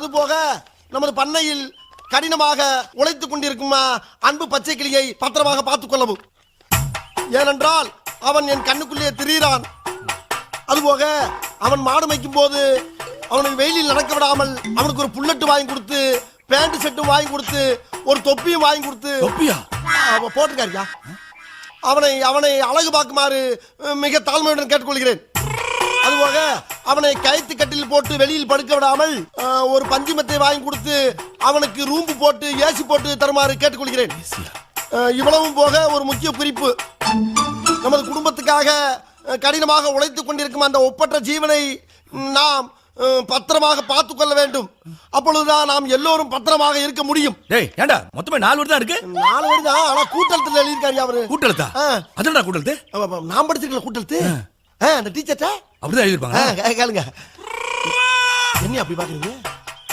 அது போக நமது பண்ணையில் கடினமாக உழைத்துக் கொண்டிருக்கும் அன்பு பச்சை கிளியை பத்திரமாக பார்த்துக் கொள்ளவும். ஏனென்றால் அவன் என் கண்ணுக்குள்ளே திரிகிறான். அதுபோக அவன் மாடு மேய்க்கும் போது அவனுக்கு வெயிலில் நடக்க விடாமல் அவனுக்கு ஒரு புல்லட்டு வாங்கி கொடுத்து, பேண்ட் செட்டும் வாங்கி கொடுத்து, ஒரு தொப்பியும் வாங்கி கொடுத்து. தொப்பியா போட்டிருக்காருயா. அவனை அவனை அழகு பார்க்குமாறு மிக தாழ்மையுடன் கேட்டுக்கொள்கிறேன். அதுபோக அவனை கயிற்று கட்டில் போட்டு வெளியில் படுக்க விடாமல் ஒரு பஞ்சுமத்தை வாங்கி கொடுத்து அவனுக்கு ரூம்பு போட்டு ஏசி போட்டு தருமாறு கேட்டுக்கொள்கிறேன். இவ்வளவும் போக ஒரு முக்கிய குறிப்பு, நமது குடும்பத்துக்காக கடினமாக உழைத்துக் கொண்டிருக்கும் அந்த ஒப்பற்ற ஜீவனை நாம் பத்திரமாக பார்த்துக் கொள்ள வேண்டும். அப்பொழுதுதான் நாம் எல்லோரும் பத்திரமாக இருக்க முடியும். ஏண்டா மொத்தமே 4 வரி தான் இருக்கு. 4 வரி தான், ஆனா கூட்டெழுத்துல எழுதியிருக்காரு அவரு. கூட்டெழுத்தா? அதனடா கூட்டெழுத்து? நான் படிச்சிருக்கல கூட்டெழுத்து. அந்த டீச்சர்ட்ட அப்படிதான் எழுதிருப்பாங்க. கேளுங்க. என்ன அப்படி பாக்குறீங்க?